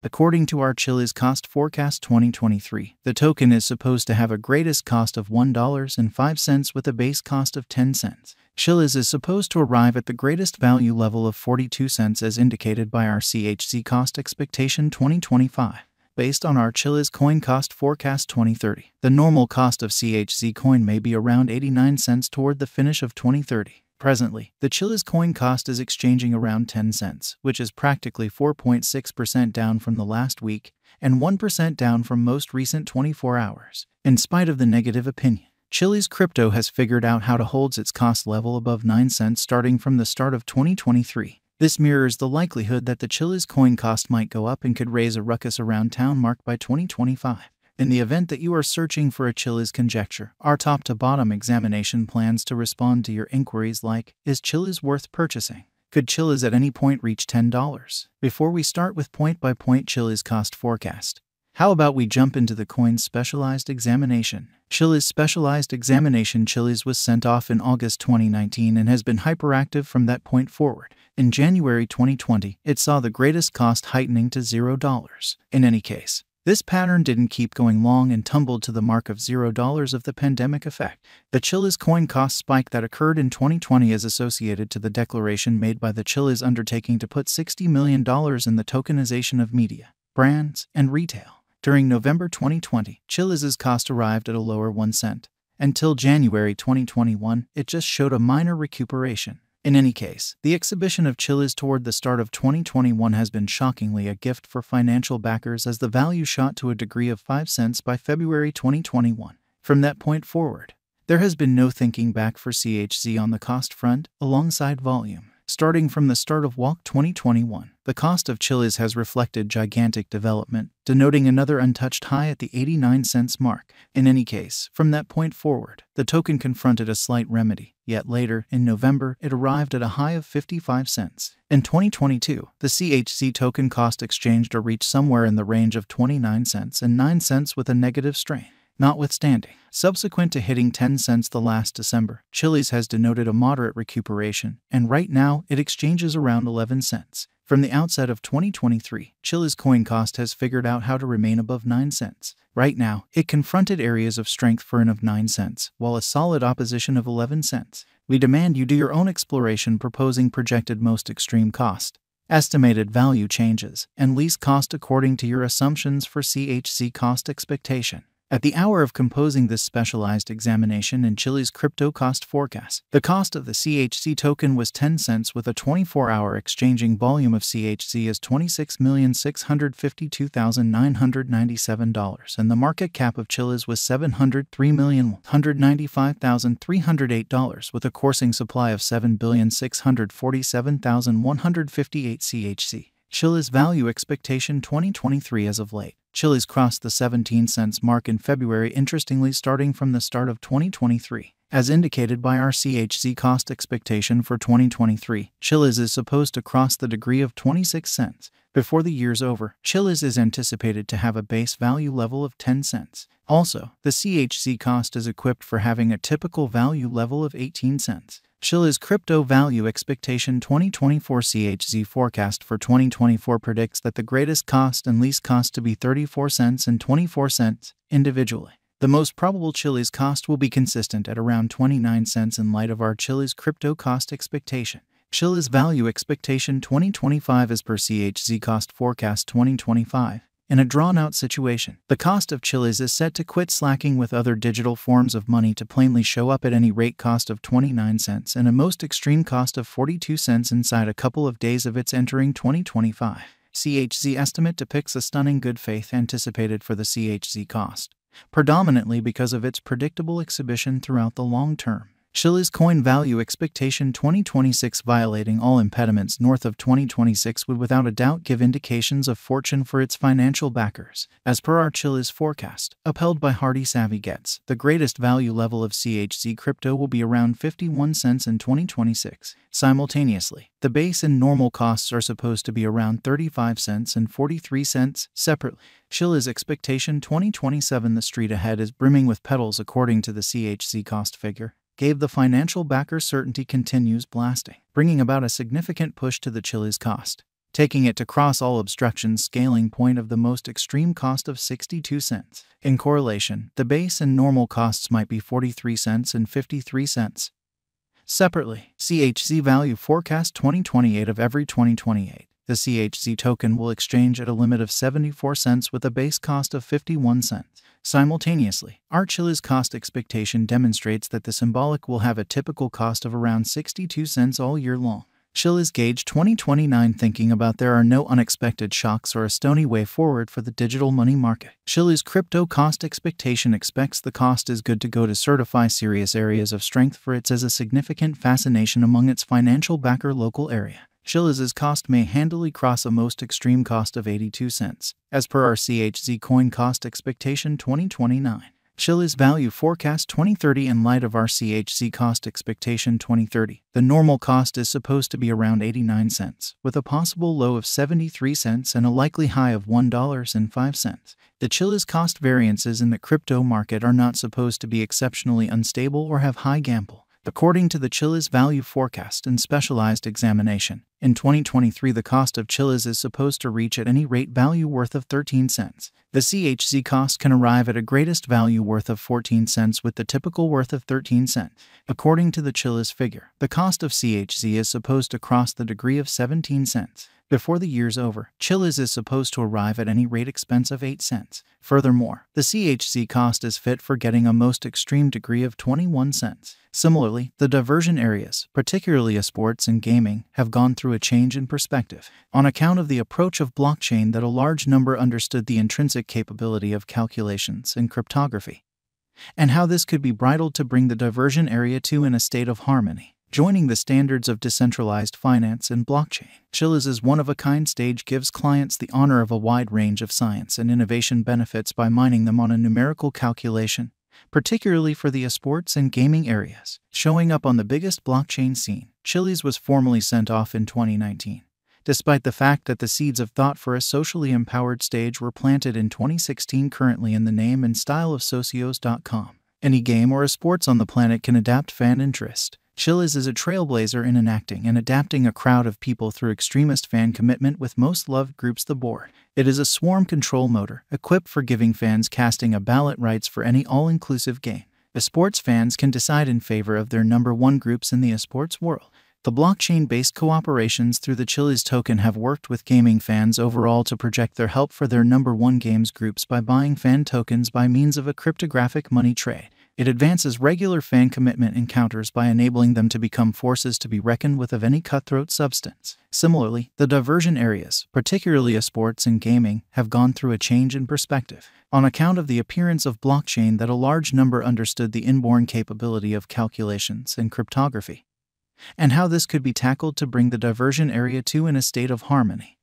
According to our Chiliz cost forecast 2023, the token is supposed to have a greatest cost of $1.05 with a base cost of 10 cents. Chiliz is supposed to arrive at the greatest value level of 42 cents as indicated by our CHZ cost expectation 2025. Based on our Chiliz coin cost forecast 2030, the normal cost of CHZ coin may be around 89 cents toward the finish of 2030. Presently, the Chiliz coin cost is exchanging around 10 cents, which is practically 4.6% down from the last week and 1% down from most recent 24 hours. In spite of the negative opinion, Chiliz crypto has figured out how to hold its cost level above 9 cents starting from the start of 2023. This mirrors the likelihood that the Chiliz coin cost might go up and could raise a ruckus around town mark by 2025. In the event that you are searching for a Chiliz conjecture, our top-to-bottom examination plans to respond to your inquiries like, is Chiliz worth purchasing? Could Chiliz at any point reach $10? Before we start with point-by-point Chiliz cost forecast, how about we jump into the coin's specialized examination? Chiliz specialized examination. Chiliz was sent off in August 2019 and has been hyperactive from that point forward. In January 2020, it saw the greatest cost heightening to $0. In any case, this pattern didn't keep going long and tumbled to the mark of $0 of the pandemic effect. The Chiliz coin cost spike that occurred in 2020 is associated to the declaration made by the Chiliz undertaking to put $60 million in the tokenization of media, brands, and retail. During November 2020, Chiliz's cost arrived at a lower 1 cent. Until January 2021, it just showed a minor recuperation. In any case, the exhibition of Chiliz toward the start of 2021 has been shockingly a gift for financial backers as the value shot to a degree of 5 cents by February 2021. From that point forward, there has been no thinking back for CHZ on the cost front, alongside volume. Starting from the start of WALC 2021, the cost of Chiliz has reflected gigantic development, denoting another untouched high at the 89 cents mark. In any case, from that point forward, the token confronted a slight remedy, yet later, in November, it arrived at a high of 55 cents. In 2022, the CHZ token cost exchanged or reached somewhere in the range of 29 cents and 9 cents with a negative strain. Notwithstanding, subsequent to hitting 10 cents the last December, Chiliz has denoted a moderate recuperation, and right now it exchanges around 11 cents. From the outset of 2023, Chiliz coin cost has figured out how to remain above 9 cents. Right now, it confronted areas of strength for an of 9 cents, while a solid opposition of 11 cents. We demand you do your own exploration proposing projected most extreme cost, estimated value changes, and least cost according to your assumptions for CHZ cost expectation. At the hour of composing this specialized examination in Chiliz crypto cost forecast, the cost of the CHZ token was 10 cents with a 24-hour exchanging volume of CHZ as $26,652,997 and the market cap of Chiliz was $703,195,308 with a coursing supply of 7,647,158 CHZ. Chiliz value expectation 2023 as of late. Chiliz crossed the 17 cents mark in February, interestingly starting from the start of 2023. As indicated by our CHZ cost expectation for 2023, Chiliz is supposed to cross the degree of 26 cents. Before the year's over, Chiliz is anticipated to have a base value level of 10 cents. Also, the CHZ cost is equipped for having a typical value level of 18 cents. Chiliz crypto value expectation 2024 CHZ forecast for 2024 predicts that the greatest cost and least cost to be 34 cents and 24 cents, individually. The most probable Chiliz cost will be consistent at around 29 cents in light of our Chiliz crypto cost expectation. Chiliz value expectation 2025 as per CHZ cost forecast 2025. In a drawn-out situation, the cost of Chiliz is set to quit slacking with other digital forms of money to plainly show up at any rate cost of 29 cents and a most extreme cost of 42 cents inside a couple of days of its entering 2025. CHZ estimate depicts a stunning good faith anticipated for the CHZ cost, predominantly because of its predictable exhibition throughout the long term. Chiliz coin value expectation 2026 violating all impediments north of 2026 would without a doubt give indications of fortune for its financial backers. As per our Chiliz forecast, upheld by hardy savvy gets, the greatest value level of CHZ crypto will be around 51 cents in 2026. Simultaneously, the base and normal costs are supposed to be around 35 cents and 43 cents, separately. Chiliz expectation 2027 the street ahead is brimming with pedals according to the CHZ cost figure. Gave the financial backer certainty continues blasting, bringing about a significant push to the Chiliz cost. taking it to cross all obstructions scaling point of the most extreme cost of 62 cents. In correlation, the base and normal costs might be 43 cents and 53 cents. Separately, CHZ value forecast 2028 of every 2028. The CHZ token will exchange at a limit of 74 cents with a base cost of 51 cents. Simultaneously, our Chiliz cost expectation demonstrates that the symbolic will have a typical cost of around 62 cents all year long. Chiliz gauge 2029 thinking about there are no unexpected shocks or a stony way forward for the digital money market. Chiliz crypto cost expectation expects the cost is good to go to certify serious areas of strength for its as a significant fascination among its financial backer local area. Chiliz's cost may handily cross a most extreme cost of 82 cents, as per our CHZ coin cost expectation 2029. Chiliz value forecast 2030 in light of our CHZ cost expectation 2030. The normal cost is supposed to be around 89 cents, with a possible low of 73 cents and a likely high of $1.05. The Chiliz cost variances in the crypto market are not supposed to be exceptionally unstable or have high gamble. According to the Chiliz value forecast and specialized examination, in 2023 the cost of Chiliz is supposed to reach at any rate value worth of 13 cents. The CHZ cost can arrive at a greatest value worth of 14 cents with the typical worth of 13 cents. According to the Chiliz figure, the cost of CHZ is supposed to cross the degree of 17 cents. Before the year's over, Chiliz is supposed to arrive at any rate expense of 8 cents. Furthermore, the CHZ cost is fit for getting a most extreme degree of 21 cents. Similarly, the diversion areas, particularly sports and gaming, have gone through a change in perspective. On account of the approach of blockchain that a large number understood the intrinsic capability of calculations and cryptography, and how this could be bridled to bring the diversion area to in a state of harmony. Joining the standards of decentralized finance and blockchain, Chiliz's one-of-a-kind stage gives clients the honor of a wide range of science and innovation benefits by mining them on a numerical calculation, particularly for the sports and gaming areas. Showing up on the biggest blockchain scene, Chiliz was formally sent off in 2019, despite the fact that the seeds of thought for a socially empowered stage were planted in 2016 currently in the name and style of socios.com. Any game or sports on the planet can adapt fan interest. Chiliz is a trailblazer in enacting and adapting a crowd of people through extremist fan commitment with most loved groups the board. It is a swarm control motor, equipped for giving fans casting a ballot rights for any all-inclusive game. Esports fans can decide in favor of their number one groups in the esports world. The blockchain-based cooperations through the Chiliz token have worked with gaming fans overall to project their help for their number one games groups by buying fan tokens by means of a cryptographic money trade. It advances regular fan commitment encounters by enabling them to become forces to be reckoned with of any cutthroat substance. Similarly, the diversion areas, particularly sports and gaming, have gone through a change in perspective. On account of the appearance of blockchain that a large number understood the inborn capability of calculations and cryptography, and how this could be tackled to bring the diversion area to in a state of harmony.